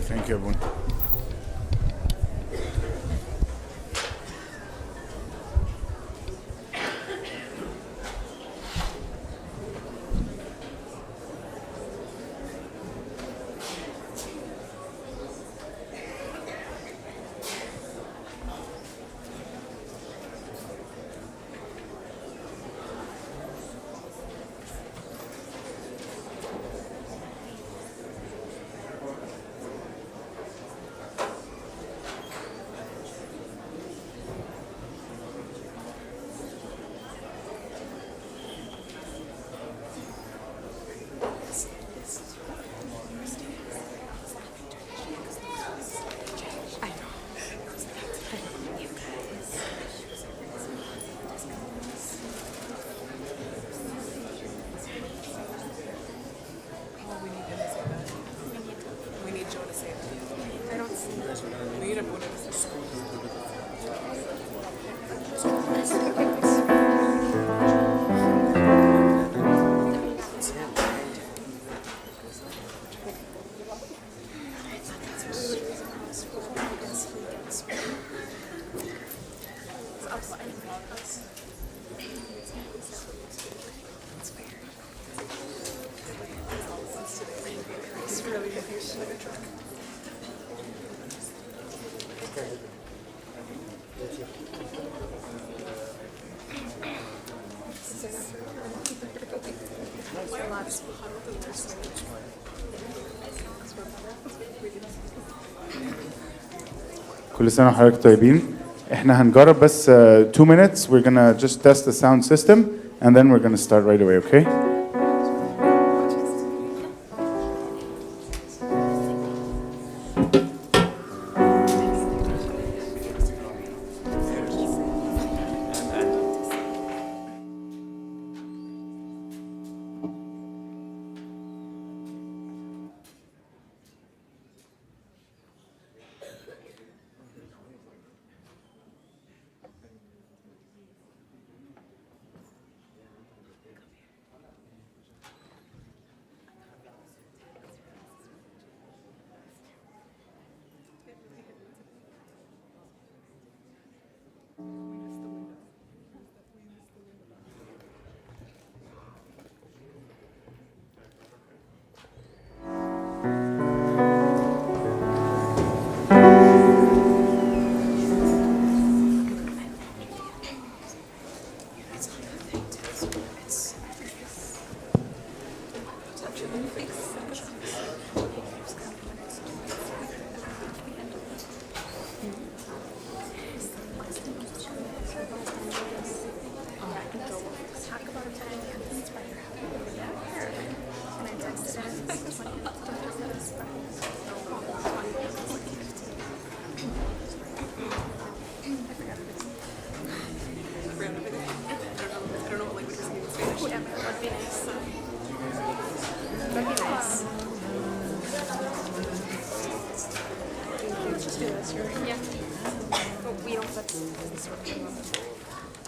ثانك يو يا بون. كل سنة وحضرتك طيبين. احنا هنجرب بس 2 minutes. We're gonna just test the sound system and then we're gonna start right away, okay?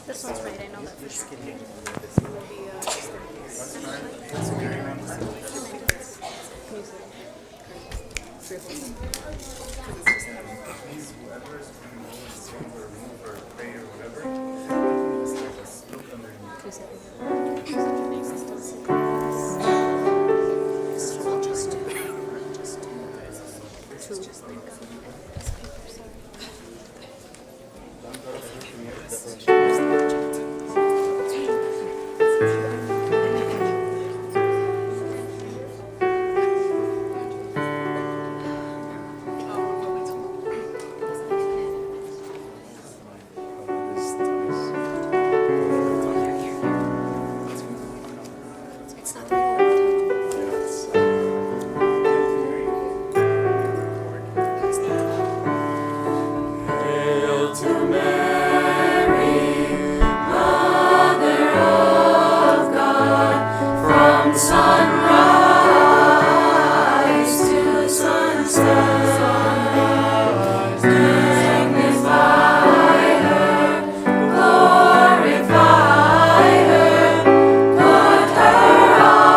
This one's right, I know that for sure. Glorify her, put her on.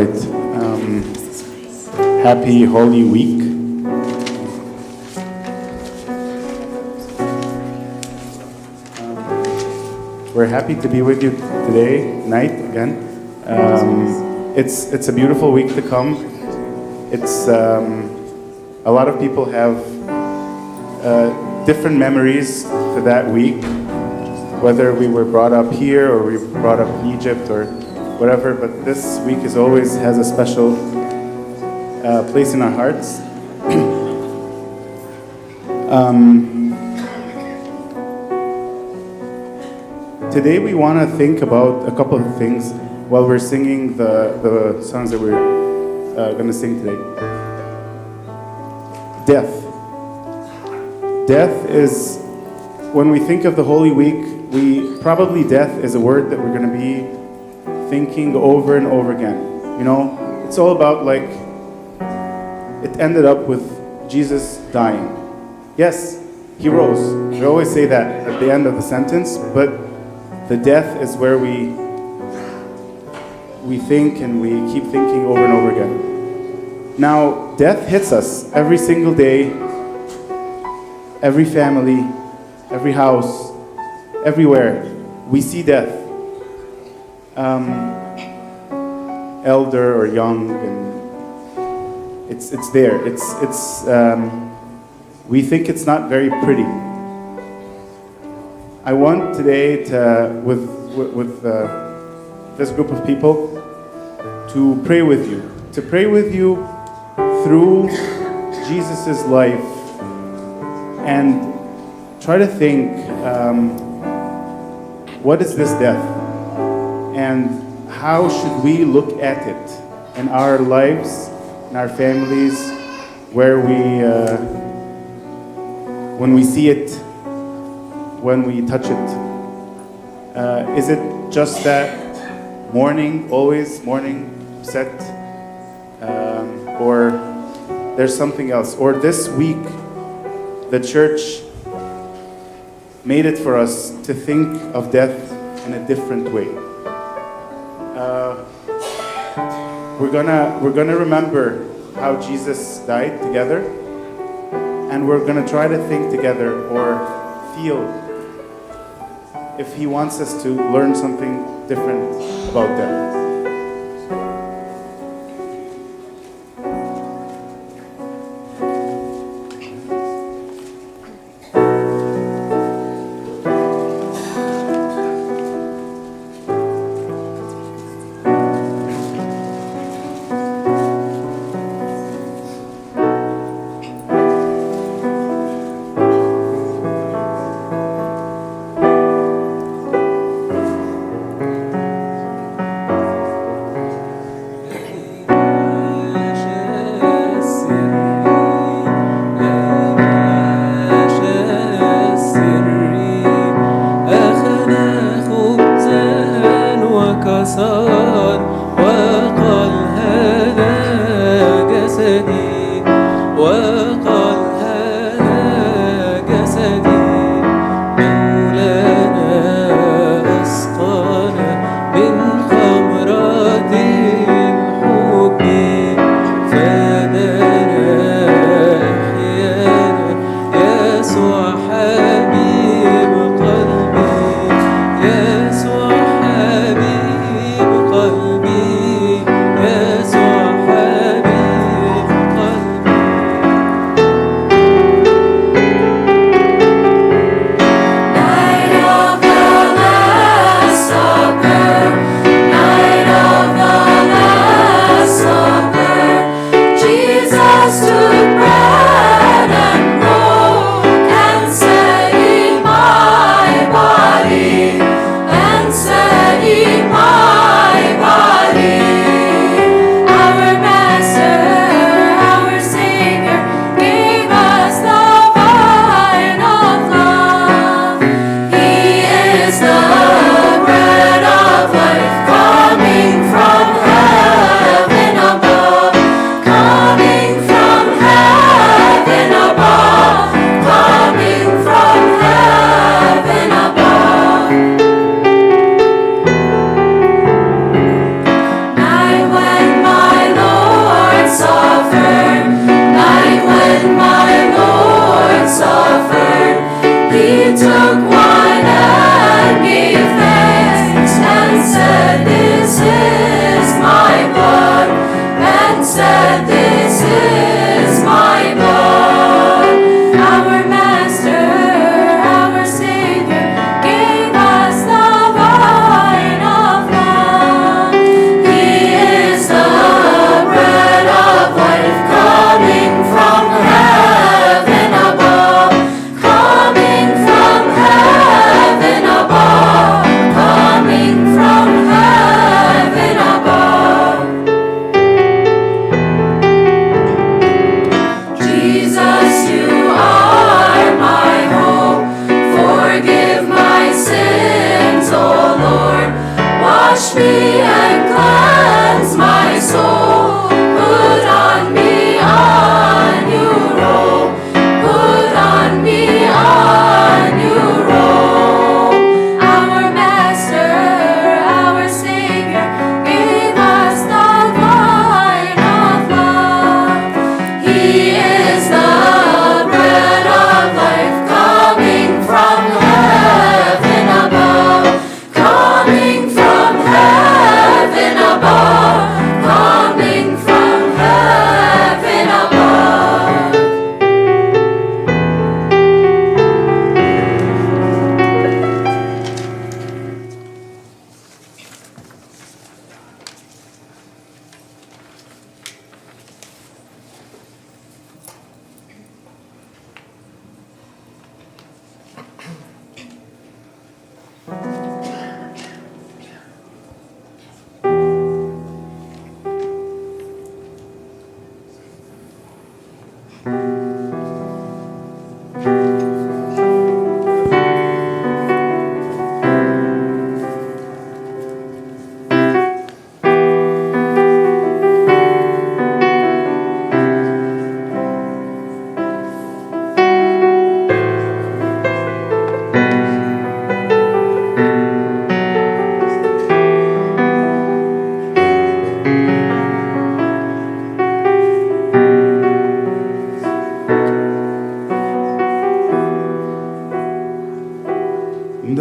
right. Happy Holy Week. We're happy to be with you today, night again. It's a beautiful week to come. It's a lot of people have different memories to that week, whether we were brought up here or we were brought up in Egypt or whatever. But this week is always has a special place in our hearts. Today we want to think about a couple of things while we're singing the songs that we're going to sing today. Death. Death is, when we think of the Holy Week, death is a word that we're going to be thinking over and over again. You know, it's all about like, it ended up with Jesus dying. Yes, he rose. We always say that at the end of the sentence, but the death is where we think and we keep thinking over and over again. Now, death hits us every single day, every family, every house, everywhere. We see death. Elder or young, and it's there. We think it's not very pretty. I want today to, with this group of people, to pray with you through Jesus' life, and try to think, what is this death? And how should we look at it in our lives, in our families, where when we see it, when we touch it? Is it just that always mourning, set, or there's something else? Or this week, the church made it for us to think of death in a different way. We're gonna remember how Jesus died together, and we're gonna try to think together or feel if he wants us to learn something different about death.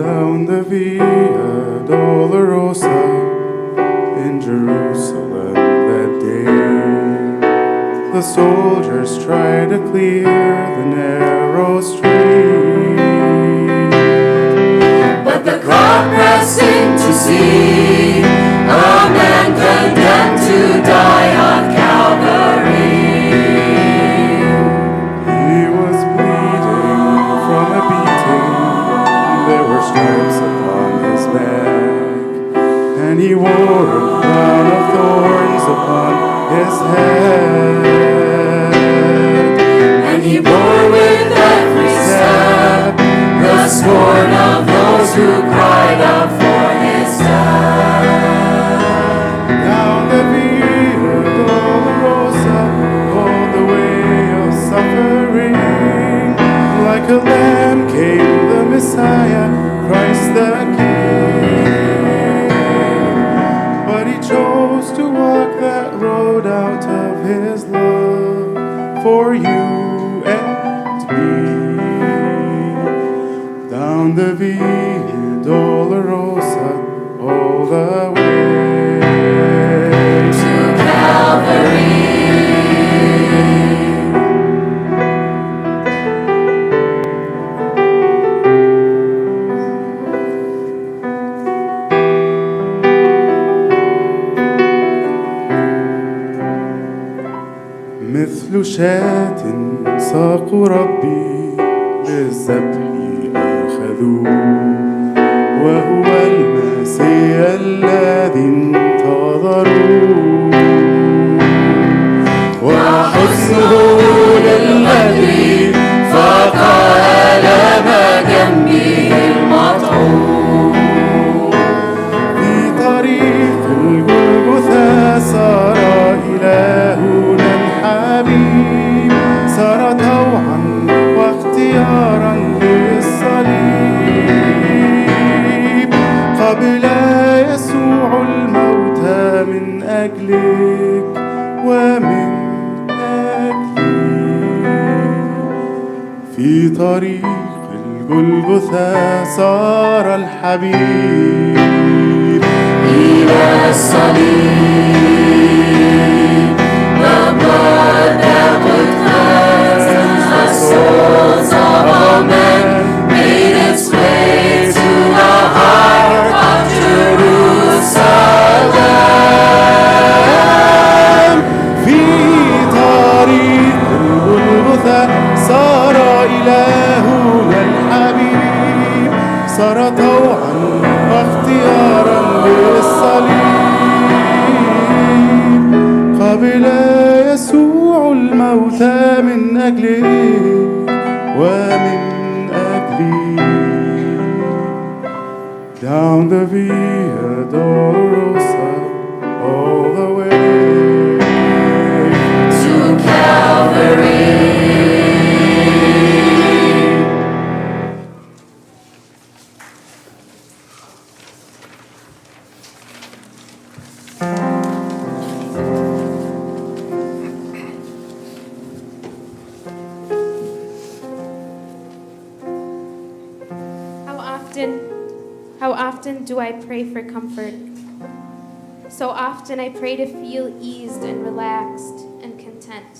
Down the Via Dolorosa in Jerusalem that day, the soldiers try to clear the narrow street. But the crowd pressed in to see a man condemned to die on Calvary. He was bleeding from a beating, there were stripes upon his back, and he wore a crown of thorns upon his head. And he bore with every step the scorn of those who cried out for his death. Down the Via Dolorosa, all the way of suffering, like a lamb came the Messiah, Christ the King. But he chose to walk that road out of his love for you and me. Down the Via Dolorosa, all the way To Calvary. مثل شاة ساقوا ربي للذبح أخذوه، وهو المسيح الذي انتظروه، وحزنه للذي فاق ألم جنبه المطعون. في طريق الجلجثا سار إلهنا الحبيب، سار طوعا واختيارا للصليب، قبل يسوع الموت من أجلك ومن أجلي. في طريق الجلجثا سار الحبيب إلى الصليب. The blood that would cleanse the souls of all men made its way to the heart of Jerusalem. في طريق الجلجثا سار إلهنا الحبيب، سار طوعا واختيارا للصليب، قبل يسوع الموت من أجلك ومن أجلي. Down the Via Dolorosa, all the way To Calvary. How often do I pray for comfort? So often I pray to feel eased and relaxed and content.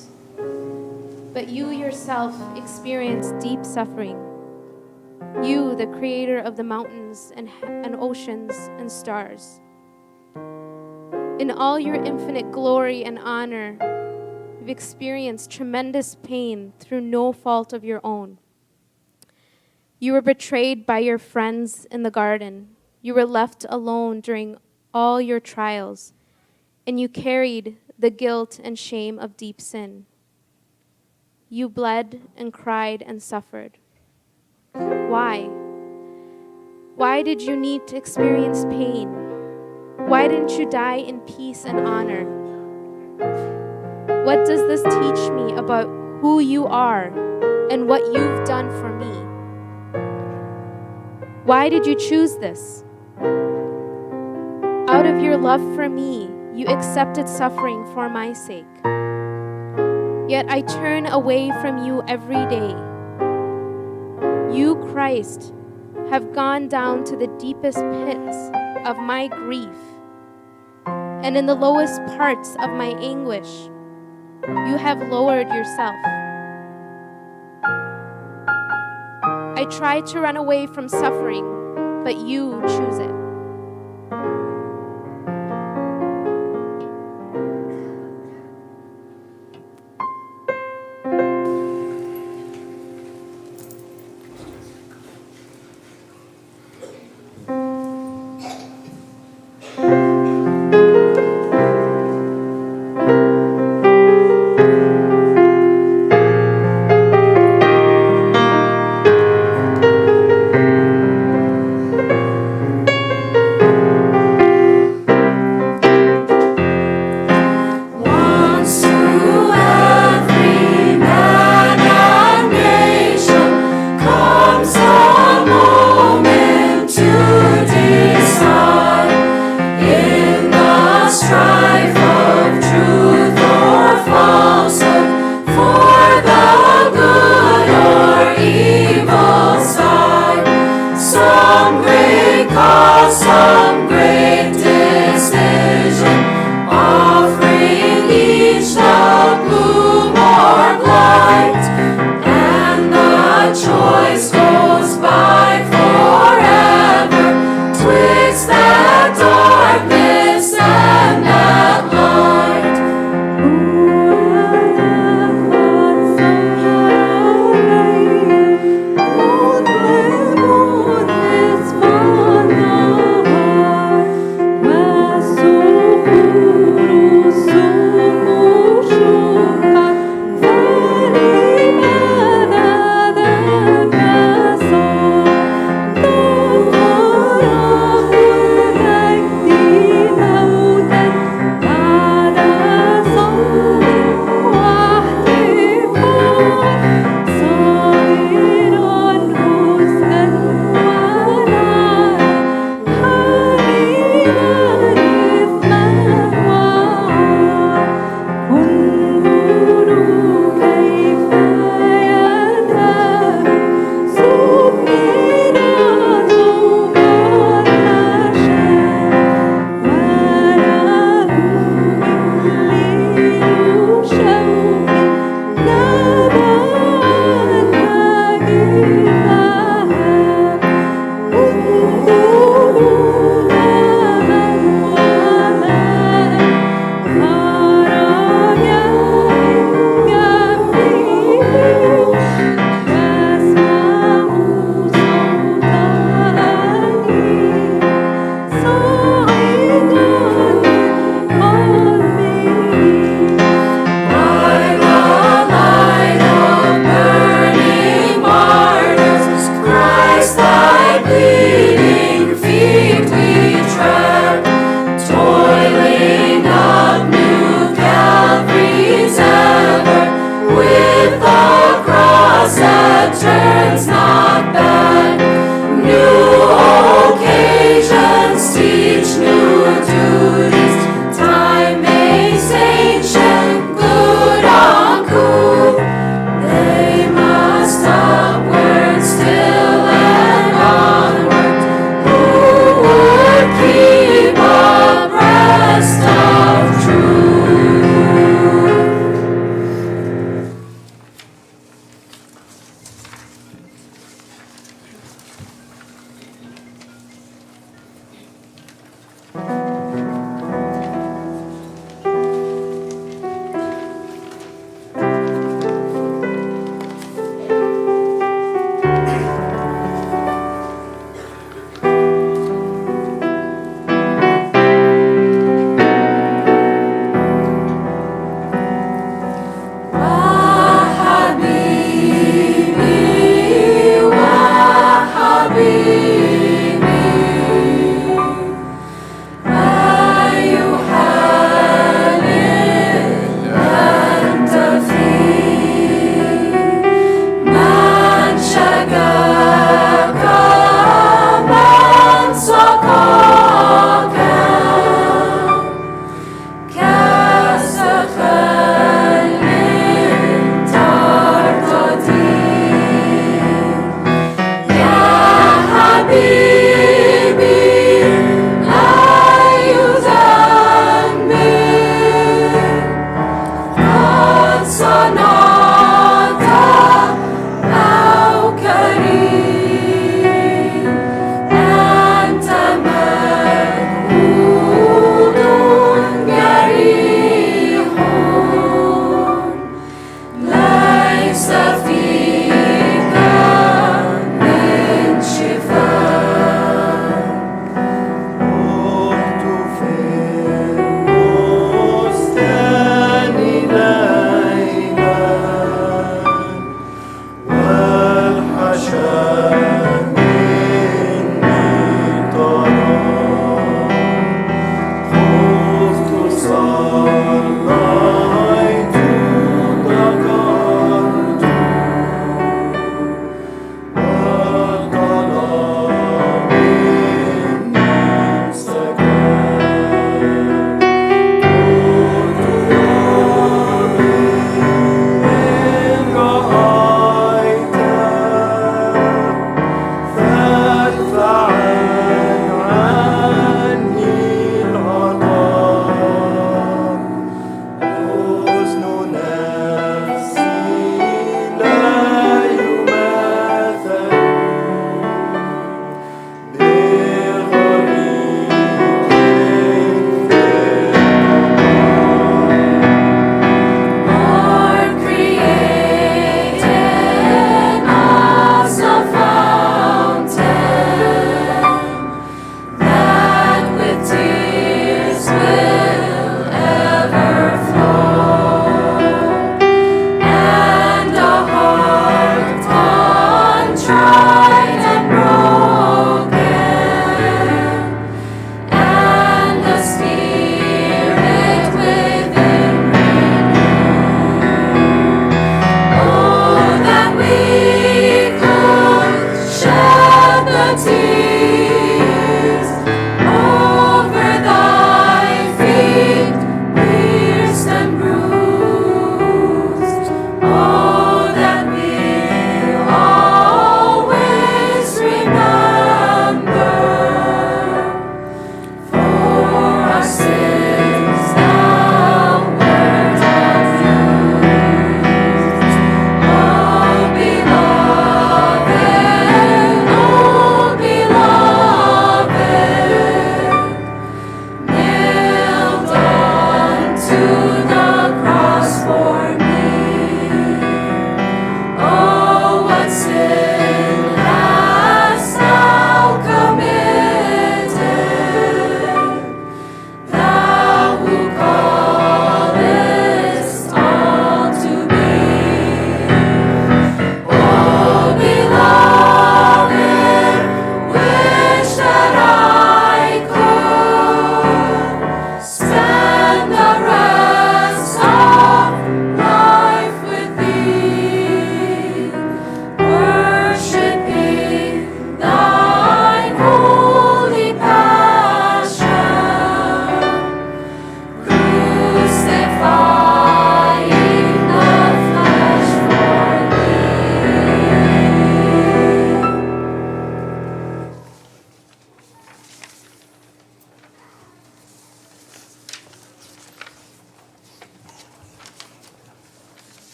But you yourself experience deep suffering. You, the creator of the mountains and oceans and stars. In all your infinite glory and honor, you've experienced tremendous pain through no fault of your own. You were betrayed by your friends in the garden. You were left alone during all your trials, and you carried the guilt and shame of deep sin. You bled and cried and suffered. Why? Why did you need to experience pain? Why didn't you die in peace and honor? What does this teach me about who you are and what you've done for me? Why did you choose this? Out of your love for me, you accepted suffering for my sake. Yet I turn away from you every day. You, Christ, have gone down to the deepest pits of my grief, and in the lowest parts of my anguish, you have lowered yourself. I try to run away from suffering, but you choose it.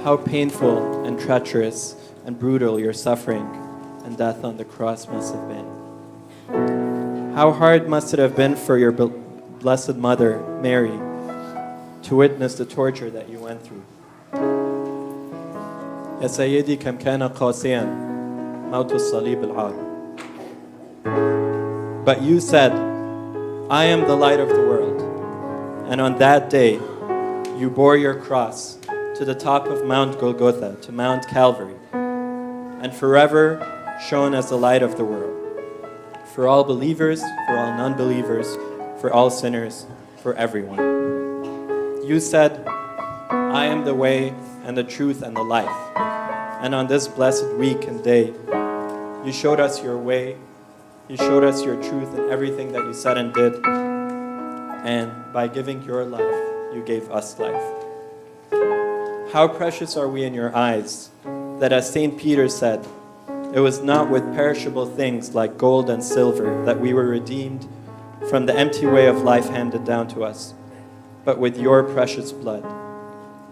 how painful and treacherous and brutal your suffering and death on the cross must have been. How hard must it have been for your Blessed Mother, Mary, to witness the torture that you went through. يا سيدي كم كان قاسيا موت الصليب العار. But you said, I am the light of the world. And on that day, you bore your cross to the top of Mount Golgotha, to Mount Calvary, and forever shone as the light of the world. For all believers, for all non-believers, for all sinners, for everyone. You said, I am the way and the truth and the life. And on this blessed week and day, you showed us your way, you showed us your truth in everything that you said and did. And by giving your life, you gave us life. How precious are we in your eyes, that as St. Peter said, it was not with perishable things like gold and silver that we were redeemed from the empty way of life handed down to us, but with your precious blood,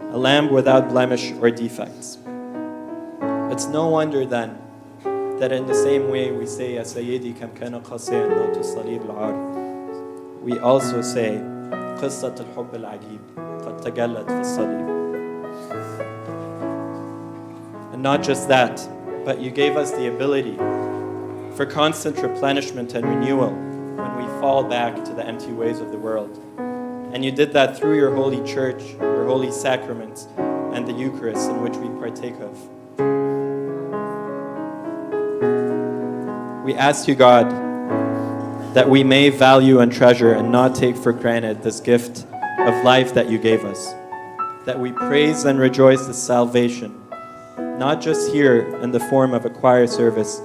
a lamb without blemish or defects. It's no wonder then that in the same way we say, Ya Sayyidi kam kana qasiyan mawt as-salib al-'ar, we also say, قصة الحب العجيب قد تجلت في الصليب. And not just that, but you gave us the ability for constant replenishment and renewal when we fall back to the empty ways of the world. And you did that through your holy church, your holy sacraments, and the Eucharist in which we partake of. We ask you, God, that we may value and treasure and not take for granted this gift of life that you gave us. That we praise and rejoice the salvation, not just here in the form of a choir service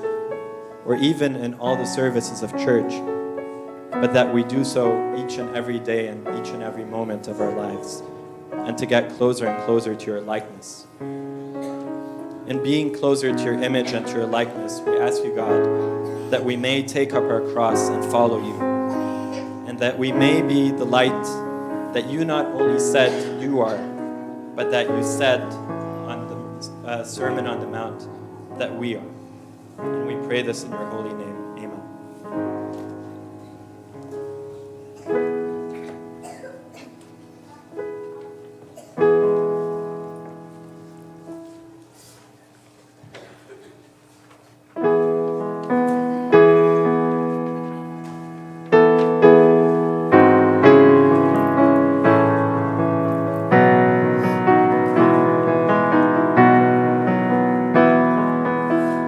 or even in all the services of church, but that we do so each and every day and each and every moment of our lives, and to get closer and closer to your likeness. In being closer to your image and to your likeness, we ask you, God, that we may take up our cross and follow you, and that we may be the light that you not only said you are, but that you said on the Sermon on the Mount that we are. And we pray this in your holy name. Amen.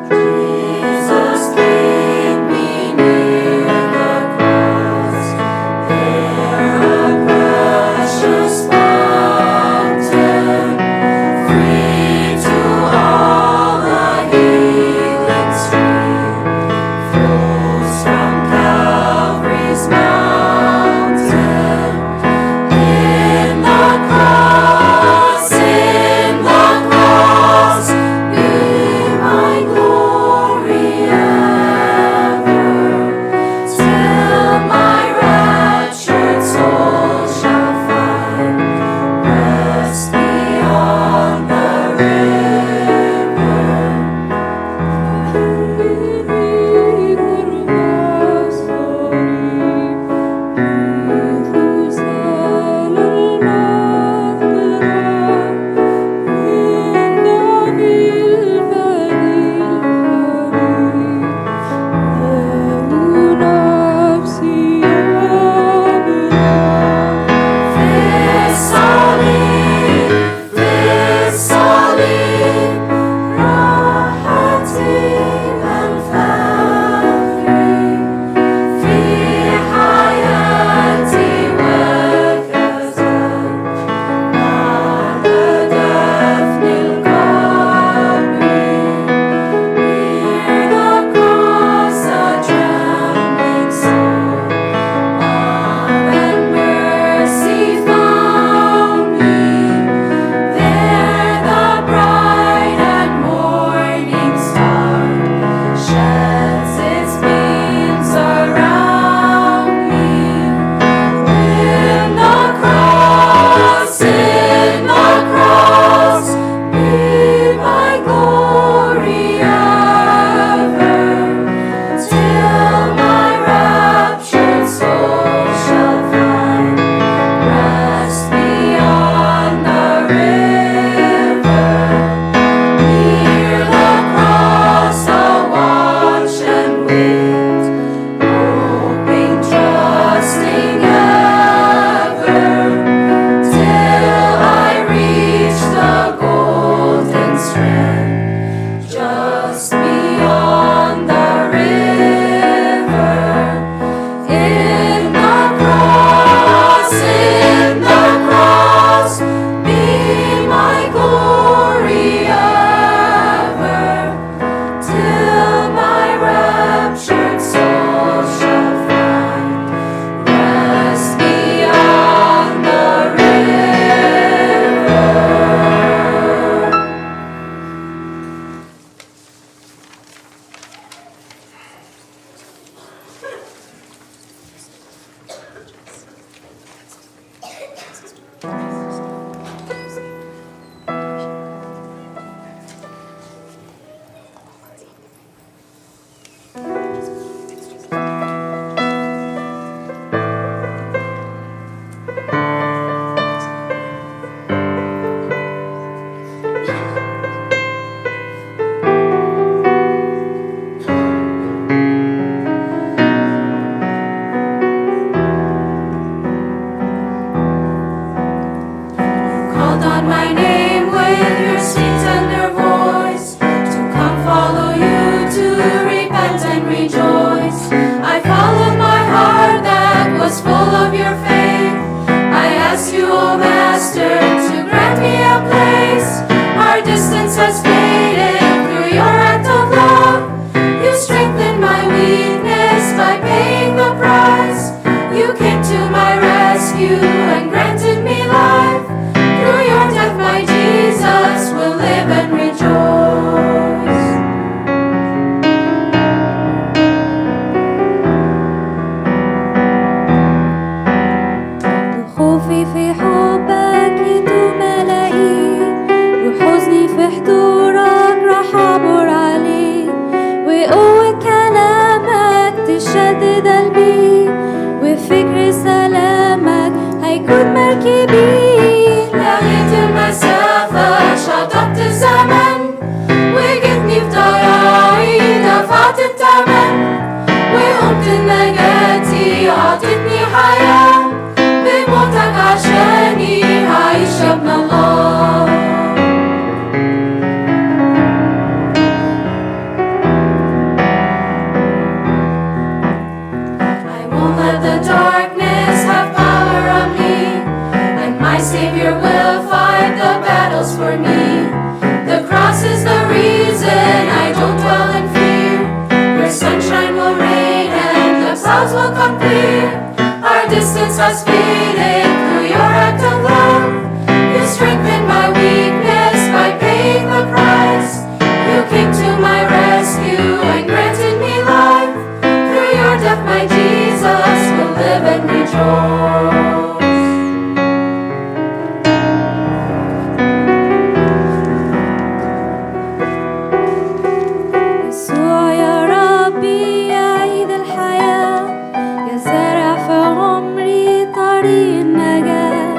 Jesus came. called on my name with your sweet tender voice, to come follow you, to repent and rejoice. I followed my heart that was full of your faith. I ask you, O Master, to grant me a place. Our distance has faded through your act of love. You strengthened my weakness by paying the price. You came to my rescue and granted me life. Through your death, my Jesus will live and rejoice. وخوفي في حبك يدوم ألاقيه، وحزني في حضورك راح أعبر عليه، وقوة كلامك تشدد قلبي، وفكر سلامك هيكون مركبي. لغيت المسافة شطبت الزمن، وجدني في ضياعي دفعت الثمن، وقمت نجاتي عطتني حياة، بموتك عشاني هعيش يا ابن الله. I won't let the darkness have power on me, and my Savior will fight the battles for me. The cross is the reason I don't dwell in fear, where sunshine will rain and the clouds will come clear. Our distance has faded through your act of love. You strengthened my weakness by paying the price. You came to my rescue and granted me life. Through your death, my Jesus will live and rejoice. يسوع يا ربي يا عيد الحياة، يا زارع في عمري طريق النجاة،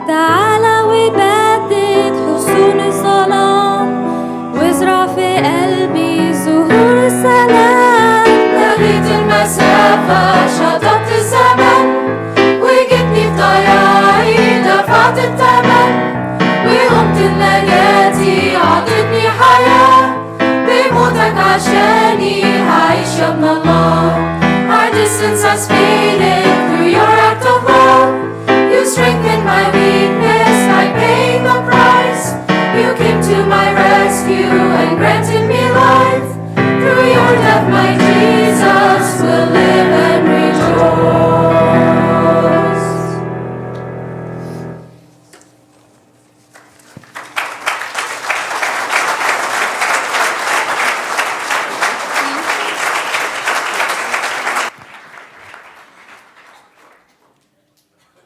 تعالى وبدد حصون الظلام، وازرع في قلبي زهور السلام. لغيت المسافة شطبت الزمن، وجدني في ضياعي دفعت الثمن، وقمت نجاتي عطتني حياة، بموتك عشاني هعيش يا ابن الله. Our distance has faded through your act of love. You strengthened my weakness by paying the price. You came to my rescue and granted me life. Through your death, my Jesus will live and rejoice.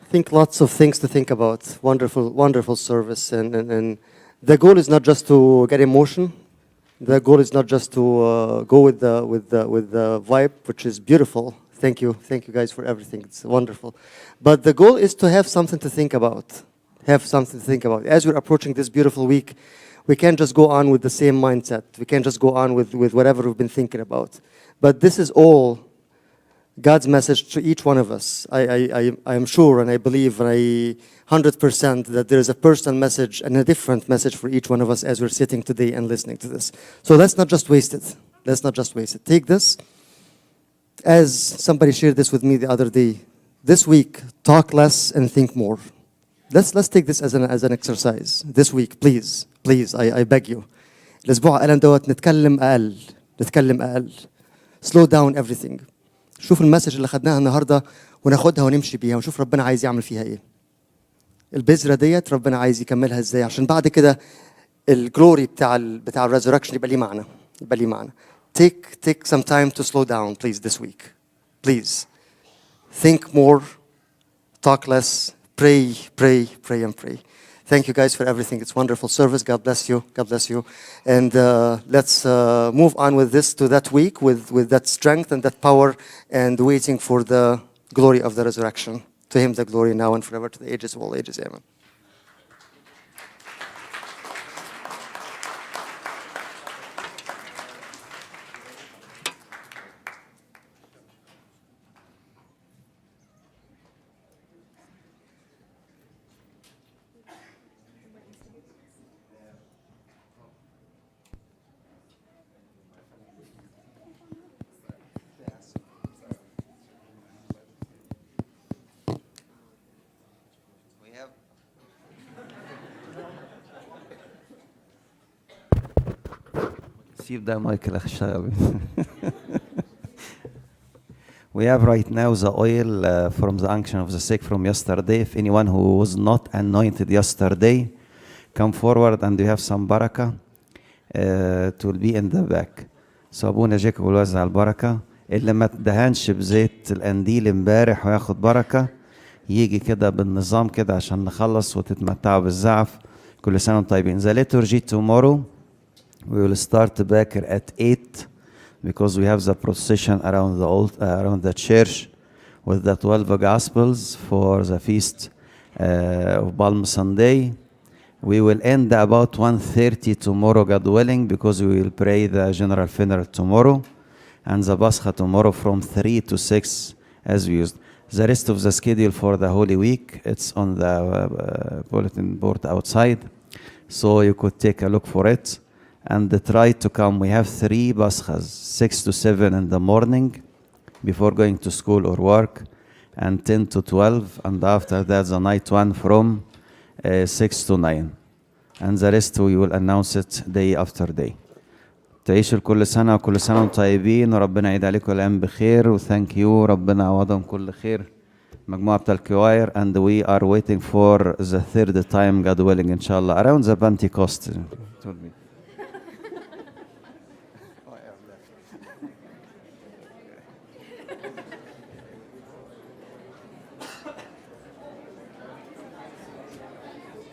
I think lots of things to think about. Wonderful, wonderful service, and the goal is not just to get emotion. The goal is not just to go with the vibe, which is beautiful. Thank you guys for everything. It's wonderful, but the goal is to have something to think about. Have something to think about as we're approaching this beautiful week. We can't just go on with the same mindset. We can't just go on with whatever we've been thinking about. But this is all God's message to each one of us. I am sure and I believe and I 100% that there is a personal message and a different message for each one of us as we're sitting today and listening to this. So let's not just waste it. Let's not just waste it. Take this, as somebody shared this with me the other day. This week, talk less and think more. Let's take this as an exercise. This week, please, I beg you. الأسبوع قال دوت نتكلم أقل. Slow down everything. شوف المسج اللي خدناها النهارده وناخدها ونمشي بيها ونشوف ربنا عايز يعمل فيها ايه. البذره ديت ربنا عايز يكملها ازاي عشان بعد كده الجلوري بتاع الريزركشن يبقى ليه معنى. Take some time to slow down, please, this week. Please. Think more, talk less, pray, and pray. Thank you guys for everything. It's wonderful service. God bless you. And let's move on with this to that week with that strength and that power and waiting for the glory of the resurrection. To him the glory now and forever to the ages of all ages. Amen. سيب ده مايكل اشتغل. We have right now the oil from the unction of the sick from yesterday. If anyone who was not anointed yesterday, come forward and you have some barakah. It will be in the back. So أبونا جاكوب وزع البركة. اللي ما اتدهنش بزيت القنديل امبارح وياخد بركة يجي كده بالنظام كده عشان نخلص وتتمتعوا بالزعف. كل سنة وانتم طيبين. The liturgy tomorrow we will start back at 8 because we have the procession around around the church with the 12 Gospels for the feast of Palm Sunday. We will end about 1:30 tomorrow, God willing, because we will pray the general funeral tomorrow, and the Pascha tomorrow from 3 to 6 as we used. The rest of the schedule for the Holy Week, it's on the bulletin board outside, so you could take a look for it and try to come. We have 3 Paschas, 6 to 7 in the morning before going to school or work, and 10 to 12, and after that the night one from 6 to 9. And the rest we will announce it day after day. تعيشوا كل سنة وكل سنة وانتم طيبين وربنا يعيد عليكم الأيام بخير وثانك يو ربنا يعوضهم كل خير مجموعة بتاع الكواير and we are waiting for the third time God willing إن شاء الله around the Pentecost.